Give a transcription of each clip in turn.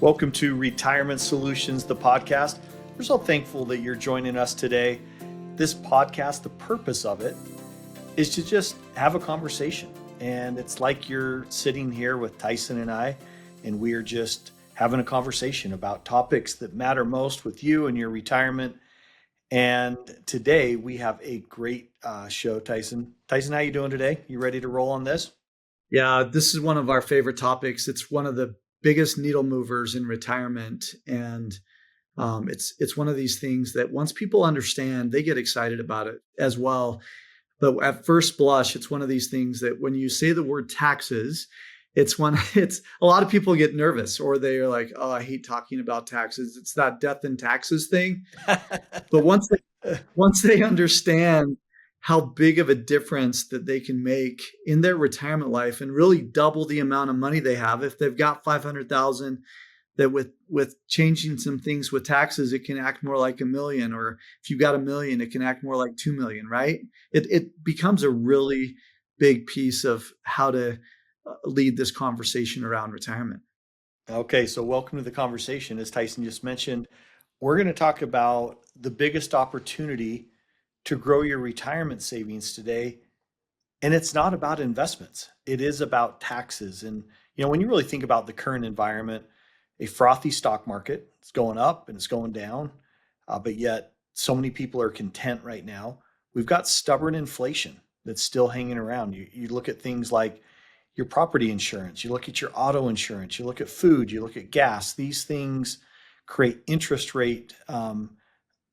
Welcome to Retirement Solutions, the podcast. We're so thankful that you're joining us today. This podcast, the purpose of it is to just have a conversation. And it's like you're sitting here with Tyson and I, and we're just having a conversation about topics that matter most with you and your retirement. And today we have a great show, Tyson. Tyson, how you doing today? You ready to roll on this? Yeah, this is one of our favorite topics. It's one of the biggest needle movers in retirement, and it's one of these things that once people understand, they get excited about it as well. But at first blush, it's one of these things that when you say the word taxes, it's a lot of people get nervous or they are like, "Oh, I hate talking about taxes." It's that death and taxes thing. But once they understand how big of a difference that they can make in their retirement life and really double the amount of money they have, if they've got 500,000, that with changing some things with taxes, it can act more like a million, or if you've got a million, it can act more like 2 million, right? It becomes a really big piece of how to lead this conversation around retirement. Okay, so welcome to the conversation. As Tyson just mentioned, we're going to talk about the biggest opportunity to grow your retirement savings today. And it's not about investments, it is about taxes. And, when you really think about the current environment, a frothy stock market, it's going up and it's going down, but yet so many people are content right now. We've got stubborn inflation that's still hanging around. You look at things like your property insurance, you look at your auto insurance, you look at food, you look at gas. These things create interest rate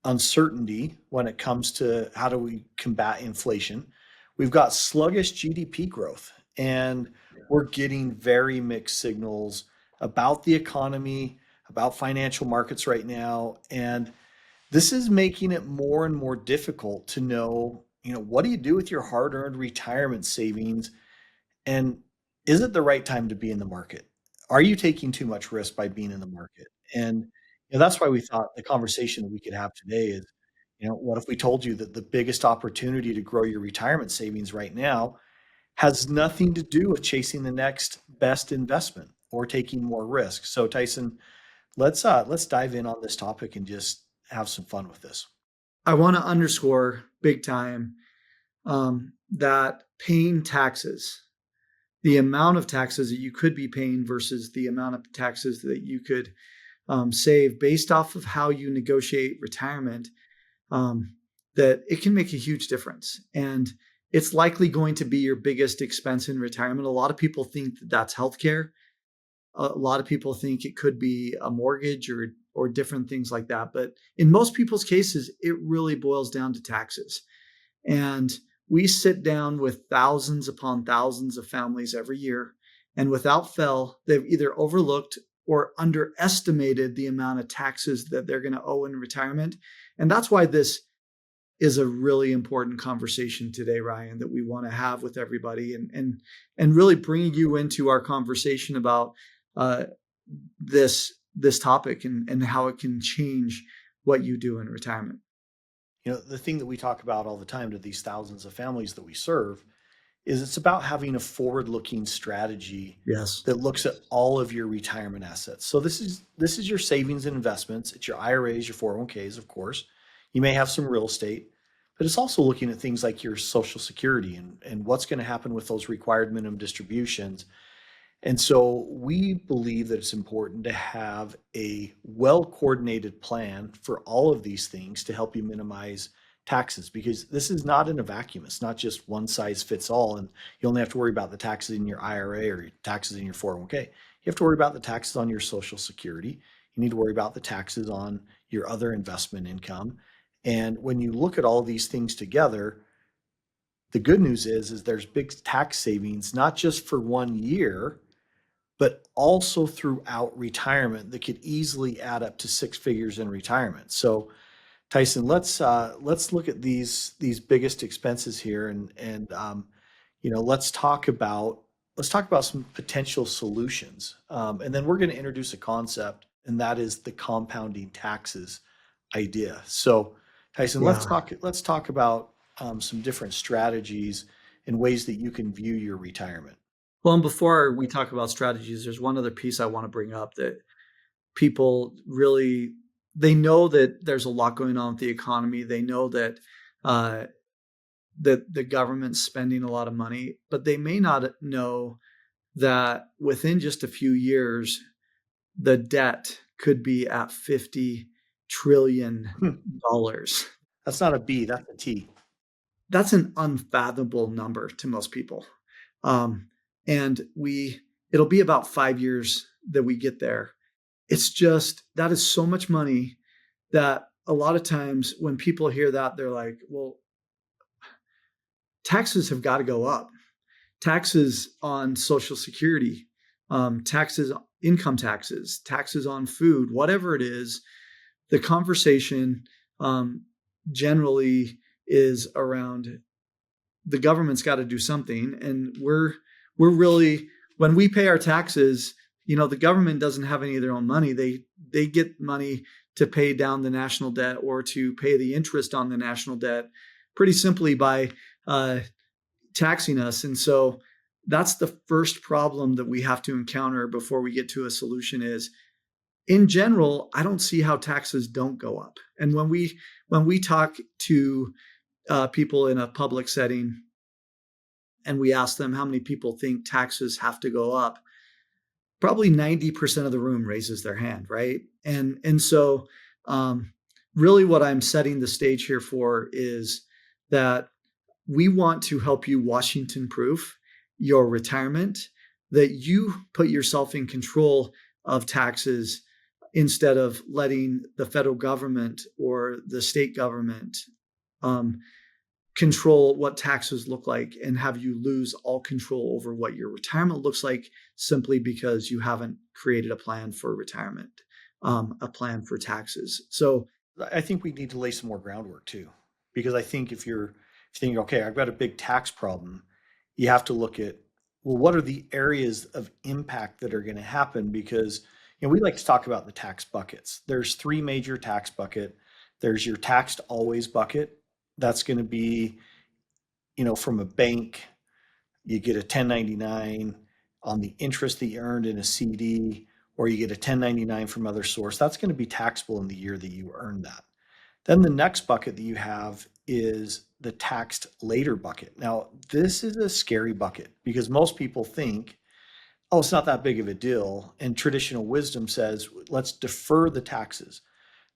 uncertainty when it comes to how do we combat inflation. We've got sluggish GDP growth, and we're getting very mixed signals about the economy, about financial markets right now. And this is making it more and more difficult to know, what do you do with your hard-earned retirement savings? And is it the right time to be in the market? Are you taking too much risk by being in the market? And that's why we thought the conversation that we could have today is, what if we told you that the biggest opportunity to grow your retirement savings right now has nothing to do with chasing the next best investment or taking more risk? So Tyson, let's dive in on this topic and just have some fun with this. I want to underscore big time that paying taxes, the amount of taxes that you could be paying versus the amount of taxes that you could save based off of how you negotiate retirement, that it can make a huge difference. And it's likely going to be your biggest expense in retirement. A lot of people think that that's healthcare. A lot of people think it could be a mortgage or different things like that. But in most people's cases, it really boils down to taxes. And we sit down with thousands upon thousands of families every year. And without fail, they've either overlooked or underestimated the amount of taxes that they're going to owe in retirement. And that's why this is a really important conversation today, Ryan, that we want to have with everybody and really bring you into our conversation about uh, this topic and how it can change what you do in retirement. The thing that we talk about all the time to these thousands of families that we serve is it's about having a forward-looking strategy Yes. that looks at all of your retirement assets. So this is your savings and investments. It's your IRAs, your 401ks, of course. You may have some real estate, but it's also looking at things like your Social Security and what's going to happen with those required minimum distributions. And so we believe that it's important to have a well-coordinated plan for all of these things to help you minimize taxes, because this is not in a vacuum. It's not just one size fits all, and you only have to worry about the taxes in your IRA or your taxes in your 401k. You have to worry about the taxes on your Social Security. You need to worry about the taxes on your other investment income. And when you look at all these things together, the good news is there's big tax savings, not just for 1 year, but also throughout retirement that could easily add up to six figures in retirement. So Tyson, let's look at these biggest expenses here, and let's talk about some potential solutions, and then we're going to introduce a concept, and that is the compounding taxes idea. So Tyson, let's Yeah. talk about some different strategies and ways that you can view your retirement. Well, and before we talk about strategies, there's one other piece I want to bring up that people really, they know that there's a lot going on with the economy. They know that uh, that the government's spending a lot of money, but they may not know that within just a few years, the debt could be at $50 trillion. That's not a B, that's a T. That's an unfathomable number to most people. Um, and it'll be about 5 years that we get there. It's just, that is so much money that a lot of times when people hear that, they're like, well, taxes have got to go up. Taxes on Social Security, taxes, income taxes, taxes on food, whatever it is. The conversation um, generally is around the government's got to do something, and we're really, when we pay our taxes, the government doesn't have any of their own money. They get money to pay down the national debt or to pay the interest on the national debt, pretty simply by taxing us. And so that's the first problem that we have to encounter before we get to a solution. Is, in general, I don't see how taxes don't go up. And when we talk to people in a public setting and we ask them how many people think taxes have to go up, probably 90% of the room raises their hand, right? And so really what I'm setting the stage here for is that we want to help you Washington proof your retirement, that you put yourself in control of taxes instead of letting the federal government or the state government um, control what taxes look like and have you lose all control over what your retirement looks like simply because you haven't created a plan for retirement, a plan for taxes. So I think we need to lay some more groundwork too, because I think if you're thinking, okay, I've got a big tax problem, you have to look at, well, what are the areas of impact that are going to happen? Because we like to talk about the tax buckets. There's three major tax bucket. There's your taxed always bucket. That's going to be, from a bank, you get a 1099 on the interest that you earned in a CD, or you get a 1099 from other source. That's going to be taxable in the year that you earned that. Then the next bucket that you have is the taxed later bucket. Now, this is a scary bucket because most people think, oh, it's not that big of a deal. And traditional wisdom says, let's defer the taxes.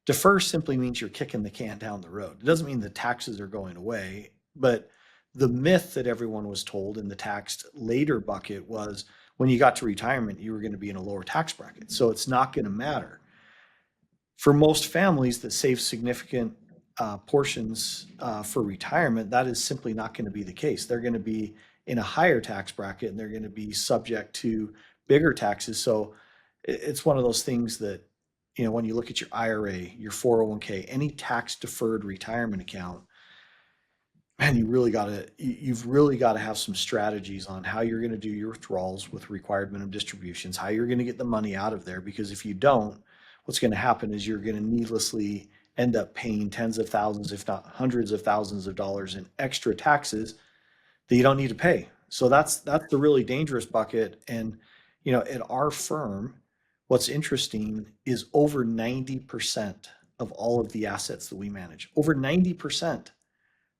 Defer simply means you're kicking the can down the road. It doesn't mean the taxes are going away, but the myth that everyone was told in the taxed later bucket was when you got to retirement, you were going to be in a lower tax bracket. So it's not going to matter. For most families that save significant portions for retirement, that is simply not going to be the case. They're going to be in a higher tax bracket and they're going to be subject to bigger taxes. So it's one of those things that, when you look at your IRA, your 401k, any tax deferred retirement account, man, you've really got to have some strategies on how you're going to do your withdrawals with required minimum distributions, how you're going to get the money out of there. Because if you don't, what's going to happen is you're going to needlessly end up paying tens of thousands, if not hundreds of thousands of dollars in extra taxes that you don't need to pay. So that's the really dangerous bucket. And at our firm, what's interesting is over 90% of all of the assets that we manage, over 90%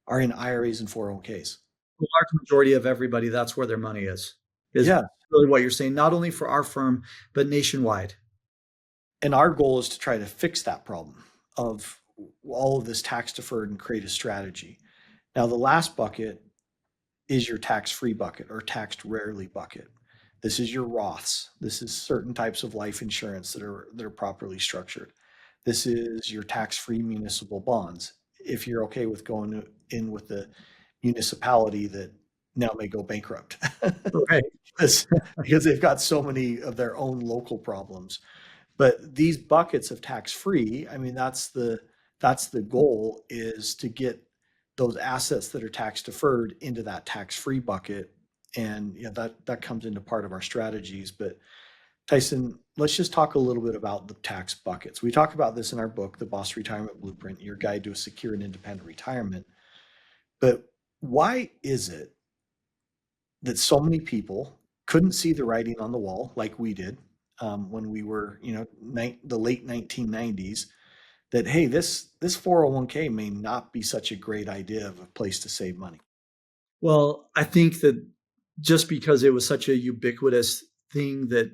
are in IRAs and 401ks. the large majority of everybody, that's where their money is Yeah. really what you're saying, not only for our firm, but nationwide. And our goal is to try to fix that problem of all of this tax deferred and create a strategy. Now, the last bucket is your tax free bucket or taxed rarely bucket. This is your Roths. This is certain types of life insurance that are properly structured. This is your tax free municipal bonds. If you're okay with going in with the municipality that now may go bankrupt Right. because they've got so many of their own local problems. But these buckets of tax free, I mean, that's the goal, is to get those assets that are tax deferred into that tax free bucket. And that comes into part of our strategies. But Tyson, let's just talk a little bit about the tax buckets. We talk about this in our book, The B.O.S. Retirement Blueprint, Your Guide to a Secure and Independent Retirement. But why is it that so many people couldn't see the writing on the wall like we did? when we were, the late 1990s, that hey, this 401k may not be such a great idea of a place to save money. Well, I think that just because it was such a ubiquitous thing that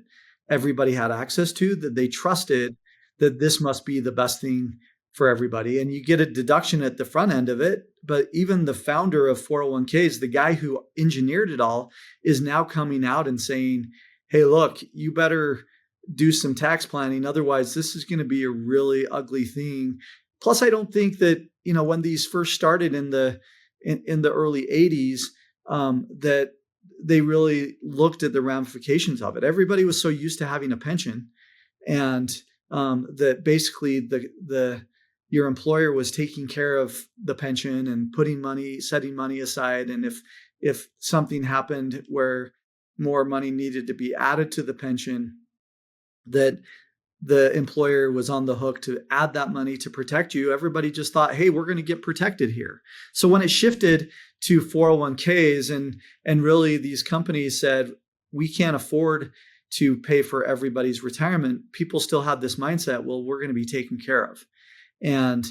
everybody had access to, that they trusted that this must be the best thing for everybody. And you get a deduction at the front end of it. But even the founder of 401ks, the guy who engineered it all, is now coming out and saying, hey, look, you better do some tax planning. Otherwise, this is going to be a really ugly thing. Plus, I don't think that, when these first started in the early 80s, that they really looked at the ramifications of it. Everybody was so used to having a pension, and that basically the your employer was taking care of the pension and setting money aside. And if something happened where more money needed to be added to the pension, that the employer was on the hook to add that money to protect you. Everybody just thought, hey, we're going to get protected here. So when it shifted to 401ks, and really these companies said, we can't afford to pay for everybody's retirement, people still had this mindset, well, we're going to be taken care of. And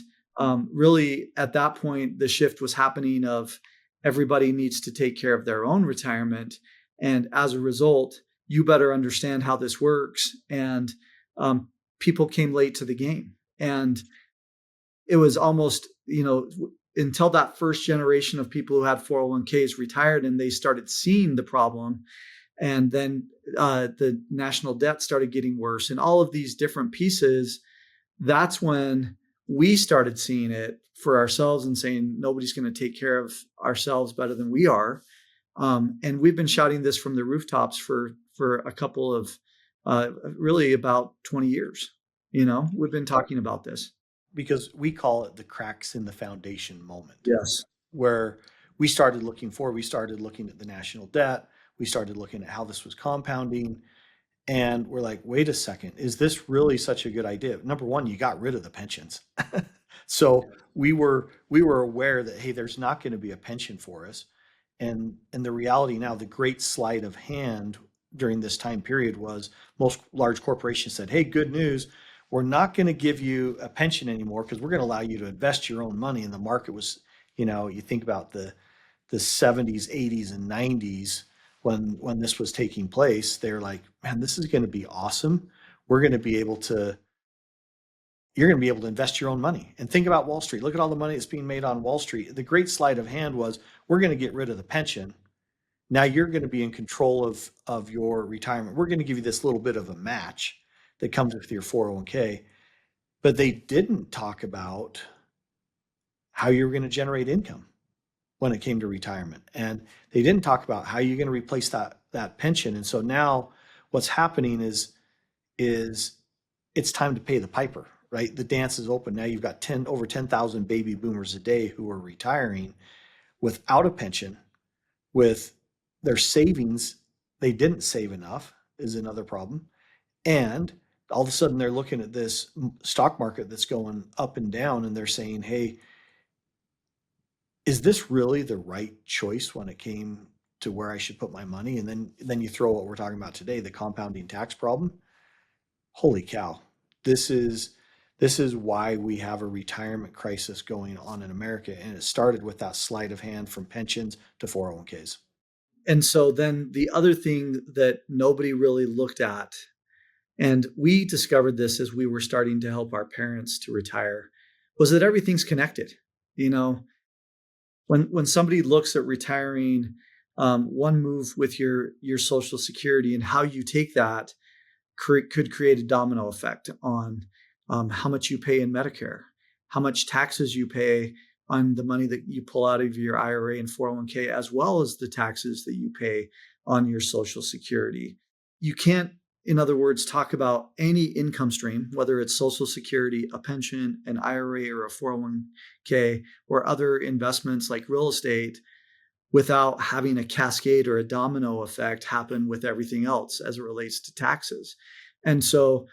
really at that point, the shift was happening of everybody needs to take care of their own retirement. And as a result, you better understand how this works. And people came late to the game. And it was almost, until that first generation of people who had 401ks retired and they started seeing the problem. And then the national debt started getting worse and all of these different pieces. That's when we started seeing it for ourselves and saying, nobody's going to take care of ourselves better than we are. And we've been shouting this from the rooftops for a couple of really about 20 years. We've been talking about this. Because we call it the cracks in the foundation moment, Yes. where we started looking at the national debt. We started looking at how this was compounding. And we're like, wait a second, is this really such a good idea? Number one, you got rid of the pensions. So we were aware that, hey, there's not going to be a pension for us. And the reality now, the great sleight of hand during this time period was most large corporations said, hey, good news, we're not going to give you a pension anymore because we're going to allow you to invest your own money. And the market was, you think about the 70s, 80s, and 90s when this was taking place, they're like, man, this is going to be awesome. We're going to be able to You're going to be able to invest your own money. And think about Wall Street. Look at all the money that's being made on Wall Street. The great sleight of hand was, we're going to get rid of the pension. Now you're going to be in control of your retirement. We're going to give you this little bit of a match that comes with your 401k. But they didn't talk about how you're going to generate income when it came to retirement. And they didn't talk about how you're going to replace that pension. And so now what's happening is it's time to pay the piper, right? The dance is open. Now you've got over 10,000 baby boomers a day who are retiring without a pension, with their savings. They didn't save enough is another problem. And all of a sudden they're looking at this stock market that's going up and down and they're saying, hey, is this really the right choice when it came to where I should put my money? And then you throw what we're talking about today, the compounding tax problem. Holy cow. This is why we have a retirement crisis going on in America. And it started with that sleight of hand from pensions to 401ks. And so then the other thing that nobody really looked at, and we discovered this as we were starting to help our parents to retire, was that everything's connected. When somebody looks at retiring, one move with your Social Security and how you take that could create a domino effect on how much you pay in Medicare, how much taxes you pay on the money that you pull out of your IRA and 401k, as well as the taxes that you pay on your Social Security. You can't, in other words, talk about any income stream, whether it's Social Security, a pension, an IRA, or a 401k, or other investments like real estate, without having a cascade or a domino effect happen with everything else as it relates to taxes. And so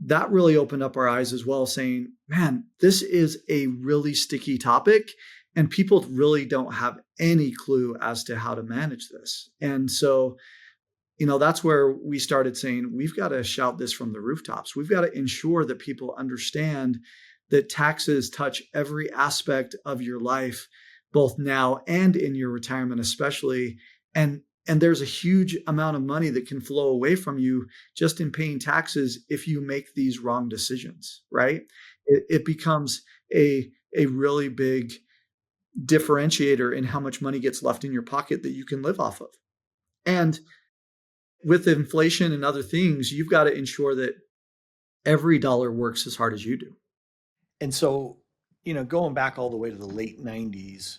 that really opened up our eyes as well, saying, man, this is a really sticky topic and people really don't have any clue as to how to manage this. And so that's where we started saying, we've got to shout this from the rooftops. We've got to ensure that people understand that taxes touch every aspect of your life, both now and in your retirement, especially. And there's a huge amount of money that can flow away from you just in paying taxes if you make these wrong decisions, right? It becomes a really big differentiator in how much money gets left in your pocket that you can live off of. And with inflation and other things, you've got to ensure that every dollar works as hard as you do. And so, going back all the way to the late 90s,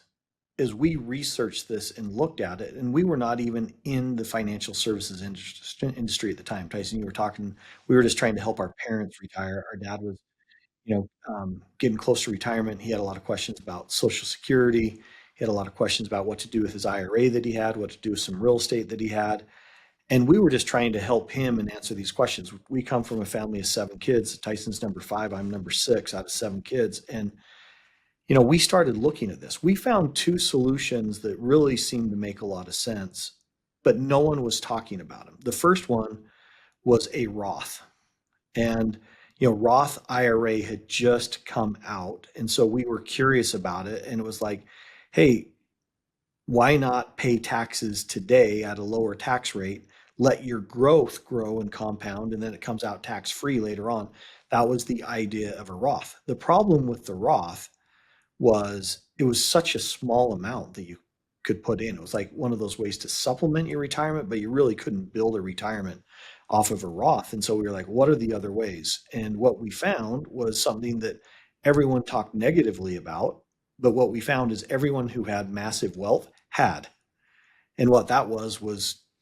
as we researched this and looked at it, and we were not even in the financial services industry at the time. Tyson, you were talking, we were just trying to help our parents retire. Our dad was, getting close to retirement. He had a lot of questions about Social Security. He had a lot of questions about what to do with his IRA that he had, what to do with some real estate that he had. And we were just trying to help him and answer these questions. We come from a family of 7 kids. Tyson's number 5. I'm number 6 out of 7 kids. And, we started looking at this. We found 2 solutions that really seemed to make a lot of sense, but no one was talking about them. The first one was a Roth. And, Roth IRA had just come out. And so we were curious about it. And it was like, hey, why not pay taxes today at a lower tax rate? Let your growth grow and compound, and then it comes out tax free later on. That was the idea of a Roth. The problem with the Roth was it was such a small amount that you could put in. It was like one of those ways to supplement your retirement, but you really couldn't build a retirement off of a Roth. And so we were like, what are the other ways? And what we found was something that everyone talked negatively about, but what we found is everyone who had massive wealth had. And what that was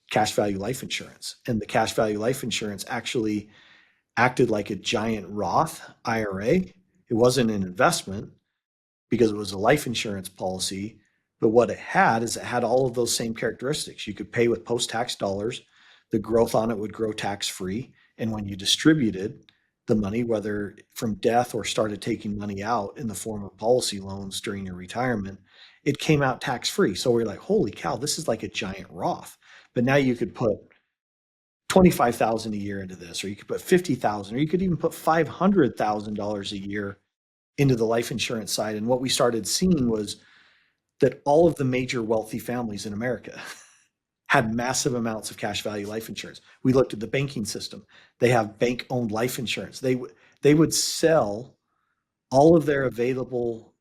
cash value life insurance. And the cash value life insurance actually acted like a giant Roth IRA. It wasn't an investment because it was a life insurance policy. But what it had is it had all of those same characteristics. You could pay with post-tax dollars. The growth on it would grow tax-free. And when you distributed the money, whether from death or started taking money out in the form of policy loans during your retirement, it came out tax-free. So we're like, holy cow, this is like a giant Roth. But now you could put 25,000 a year into this, or you could put 50,000, or you could even put $500,000 a year into the life insurance side. And what we started seeing was that all of the major wealthy families in America had massive amounts of cash value life insurance. We looked at the banking system. They have bank-owned life insurance. They would sell all of their available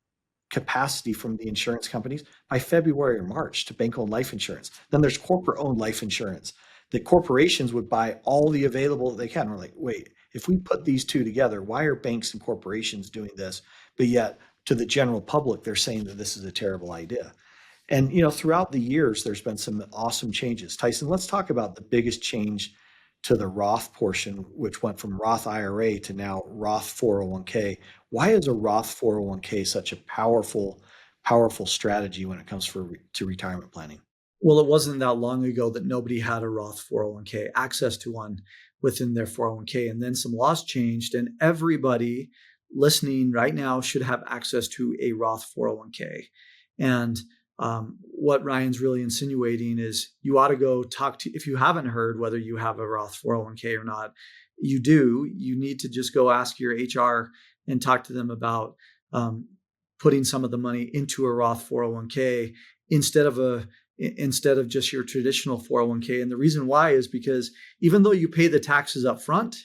capacity from the insurance companies by February or March to bank-owned life insurance. Then there's corporate-owned life insurance. The corporations would buy all the available that they can. We're like, wait, if we put these two together, why are banks and corporations doing this? But yet, to the general public, they're saying that this is a terrible idea. And throughout the years, there's been some awesome changes. Tyson, let's talk about the biggest change to the Roth portion, which went from Roth IRA to now Roth 401k. Why is a Roth 401k such a powerful strategy when it comes to retirement planning? Well, it wasn't that long ago that nobody had a Roth 401k, access to one within their 401k. And then some laws changed, and everybody listening right now should have access to a Roth 401k. And what Ryan's really insinuating is you ought to go talk to, if you haven't heard whether you have a Roth 401k or not, you do. You need to just go ask your HR and talk to them about putting some of the money into a Roth 401k instead of just your traditional 401k. And the reason why is because even though you pay the taxes up front,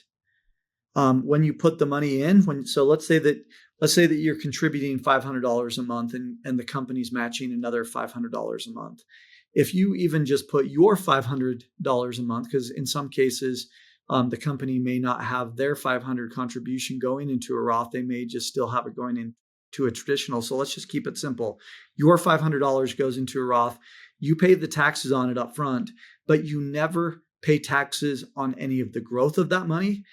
when you put the money in, let's say that you're contributing $500 a month and the company's matching another $500 a month. If you even just put your $500 a month, because in some cases, the company may not have their 500 contribution going into a Roth, they may just still have it going into a traditional. So let's just keep it simple. Your $500 goes into a Roth. You pay the taxes on it up front, but you never pay taxes on any of the growth of that money.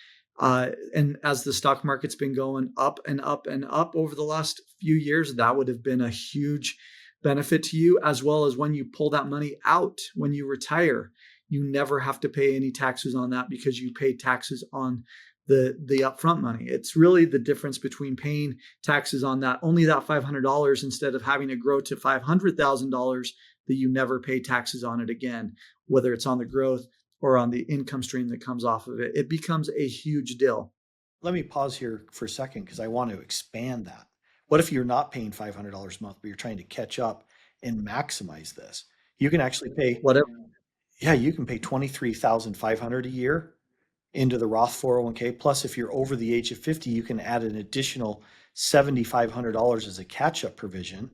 And as the stock market's been going up and up and up over the last few years, that would have been a huge benefit to you, as well as when you pull that money out, when you retire, you never have to pay any taxes on that because you paid taxes on the upfront money. It's really the difference between paying taxes on that, only that $500 instead of having to grow to $500,000 that you never pay taxes on it again, whether it's on the growth or on the income stream that comes off of it, it becomes a huge deal. Let me pause here for a second because I want to expand that. What if you're not paying $500 a month, but you're trying to catch up and maximize this? You can actually pay, Whatever. yeah, you can pay 23,500 a year into the Roth 401k. Plus, if you're over the age of 50, you can add an additional $7,500 as a catch-up provision.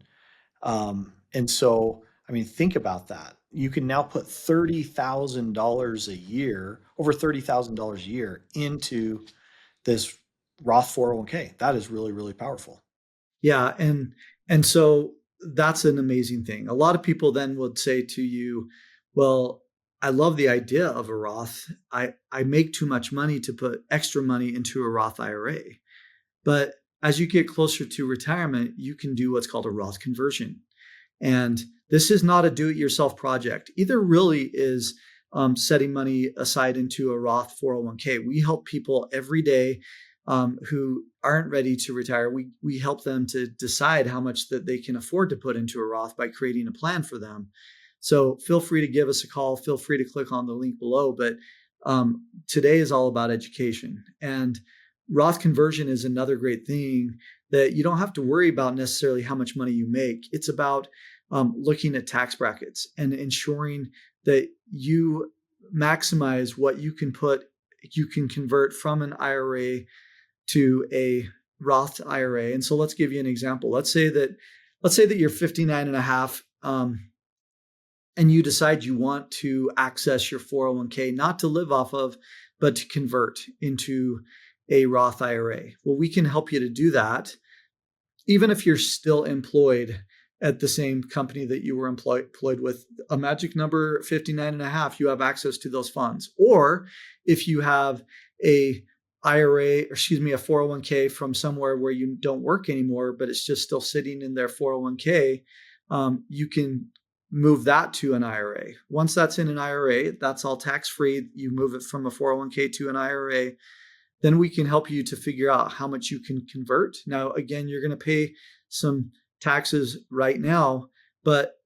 And so, I mean, think about that. You can now put $30,000 a year, over $30,000 a year into this Roth 401k. That is really, really powerful. Yeah, and so that's an amazing thing. A lot of people then would say to you, "Well, I love the idea of a Roth. I make too much money to put extra money into a Roth IRA." But as you get closer to retirement, you can do what's called a Roth conversion. And this is not a do-it-yourself project. Either really is setting money aside into a Roth 401k. We help people every day who aren't ready to retire. We help them to decide how much that they can afford to put into a Roth by creating a plan for them. So feel free to give us a call. Feel free to click on the link below. But today is all about education. And Roth conversion is another great thing that you don't have to worry about necessarily how much money you make. It's about looking at tax brackets and ensuring that you maximize what you can convert from an IRA to a Roth IRA. And so let's give you an example. Let's say that you're 59 and a half, and you decide you want to access your 401k, not to live off of, but to convert into a Roth IRA. Well, we can help you to do that, even if you're still employed at the same company that you were employed with. A magic number 59 and a half, you have access to those funds. Or if you have a 401k from somewhere where you don't work anymore, but it's just still sitting in their 401k, you can move that to an IRA. Once that's in an IRA, that's all tax-free. You move it from a 401k to an IRA. Then we can help you to figure out how much you can convert. Now, again, you're going to pay some taxes right now, but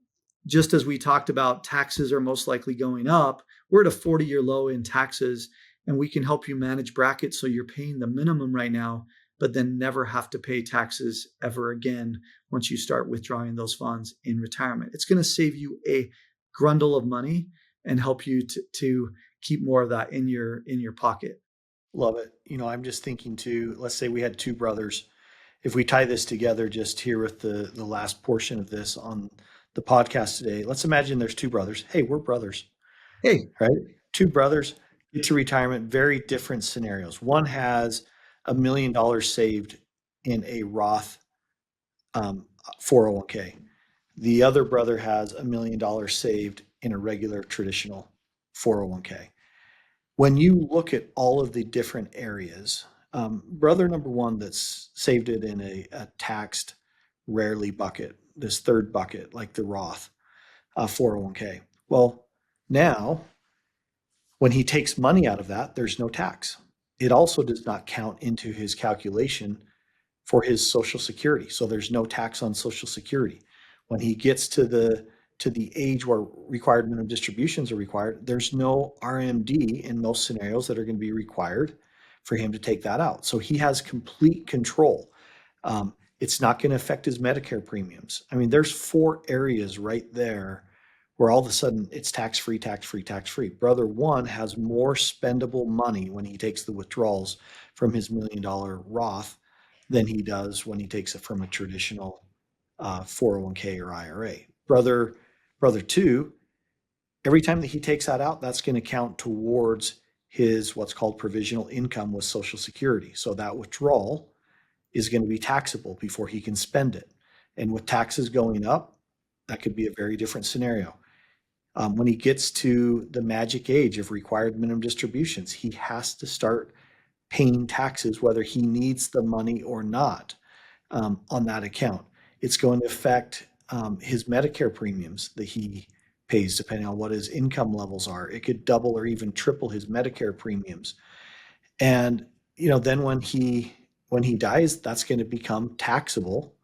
just as we talked about, taxes are most likely going up. We're at a 40-year low in taxes, and we can help you manage brackets so you're paying the minimum right now, but then never have to pay taxes ever again once you start withdrawing those funds in retirement. It's going to save you a grundle of money and help you to keep more of that in your pocket. Love it. I'm just thinking too, let's say we had two brothers. If we tie this together just here with the last portion of this on the podcast today, let's imagine there's two brothers. Hey, we're brothers, Hey, right? Two brothers get to retirement, very different scenarios. One has $1 million saved in a Roth 401k. The other brother has $1 million saved in a regular traditional 401k. When you look at all of the different areas, brother number one that's saved it in a taxed rarely bucket, this third bucket, like the Roth 401k. Well, now when he takes money out of that, there's no tax. It also does not count into his calculation for his Social Security. So there's no tax on Social Security. When he gets to the age where required minimum distributions are required, there's no RMD in most scenarios that are going to be required for him to take that out. So he has complete control. It's not going to affect his Medicare premiums. I mean, there's four areas right there where all of a sudden it's tax-free, tax-free, tax-free. Brother one has more spendable money when he takes the withdrawals from his $1 million Roth than he does when he takes it from a traditional 401k or IRA. Brother two, every time that he takes that out, that's going to count towards his what's called provisional income with Social Security. So that withdrawal is going to be taxable before he can spend it. And with taxes going up, that could be a very different scenario. When he gets to the magic age of required minimum distributions, he has to start paying taxes whether he needs the money or not on that account. It's going to affect his Medicare premiums that he pays depending on what his income levels are. It could double or even triple his Medicare premiums. And then when he dies, that's going to become taxable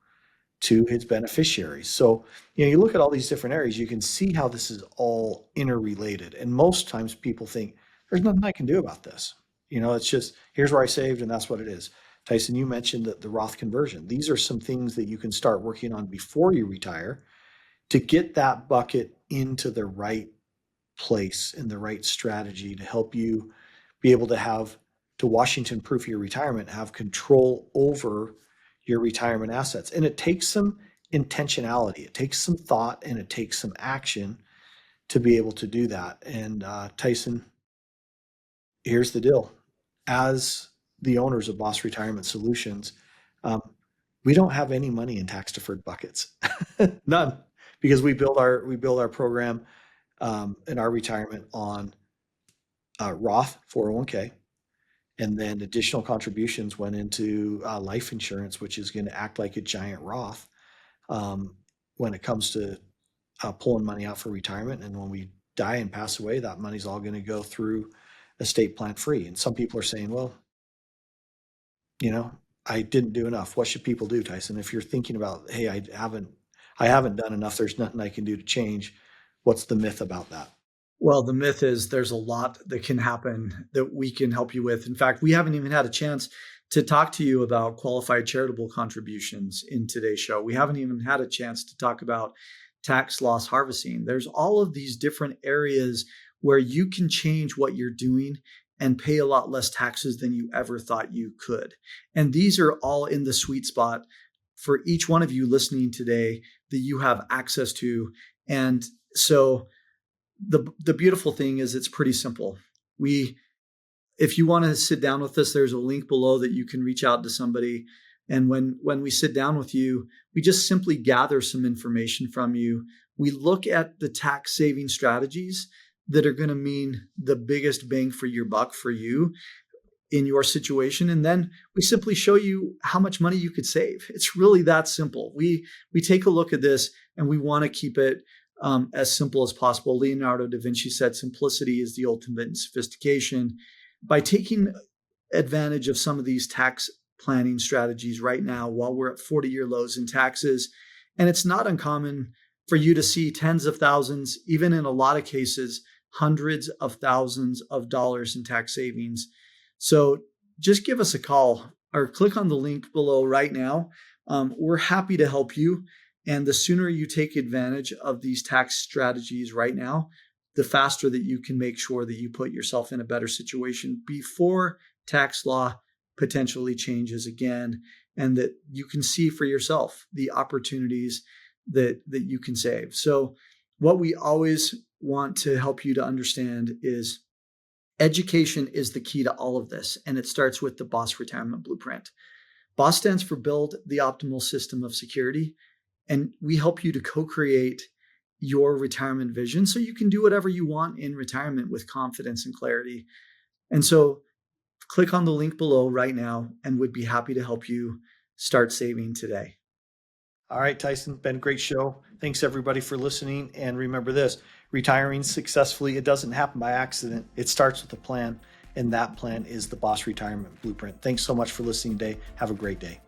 to his beneficiaries. So, you look at all these different areas, you can see how this is all interrelated. And most times people think, there's nothing I can do about this. It's just, here's where I saved and that's what it is. Tyson, you mentioned that the Roth conversion. These are some things that you can start working on before you retire to get that bucket into the right place and the right strategy to help you be able to Washington proof your retirement, have control over your retirement assets. And it takes some intentionality, it takes some thought, and it takes some action to be able to do that. And Tyson, here's the deal. As the owners of B.O.S. Retirement Solutions, um, we don't have any money in tax deferred buckets, none, because we build our program in our retirement on Roth 401k, and then additional contributions went into life insurance, which is going to act like a giant Roth when it comes to pulling money out for retirement. And when we die and pass away, that money's all going to go through estate plan free. And some people are saying, well, you know, I didn't do enough. What should people do, Tyson? If you're thinking about, hey, I haven't done enough, there's nothing I can do to change. What's the myth about that? Well, the myth is there's a lot that can happen that we can help you with. In fact, we haven't even had a chance to talk to you about qualified charitable contributions in today's show. We haven't even had a chance to talk about tax loss harvesting. There's all of these different areas where you can change what you're doing and pay a lot less taxes than you ever thought you could. And these are all in the sweet spot for each one of you listening today that you have access to. And so the beautiful thing is it's pretty simple. If you want to sit down with us, there's a link below that you can reach out to somebody. And when we sit down with you, we just simply gather some information from you. We look at the tax saving strategies that are going to mean the biggest bang for your buck for you in your situation. And then we simply show you how much money you could save. It's really that simple. We take a look at this and we want to keep it as simple as possible. Leonardo da Vinci said, simplicity is the ultimate in sophistication. By taking advantage of some of these tax planning strategies right now, while we're at 40-year lows in taxes, and it's not uncommon for you to see tens of thousands, even in a lot of cases, hundreds of thousands of dollars in tax savings. So just give us a call or click on the link below right now. We're happy to help you. And the sooner you take advantage of these tax strategies right now, the faster that you can make sure that you put yourself in a better situation before tax law potentially changes again, and that you can see for yourself the opportunities that you can save. So what we always want to help you to understand is education is the key to all of this, and it starts with the B.O.S. Retirement Blueprint. B.O.S. stands for Build the Optimal System of Security, and we help you to co-create your retirement vision so you can do whatever you want in retirement with confidence and clarity. And so click on the link below right now and would be happy to help you start saving today. All right, Tyson, been a great show. Thanks everybody for listening. And remember this, retiring successfully, it doesn't happen by accident. It starts with a plan, and that plan is the B.O.S. Retirement Blueprint. Thanks so much for listening today. Have a great day.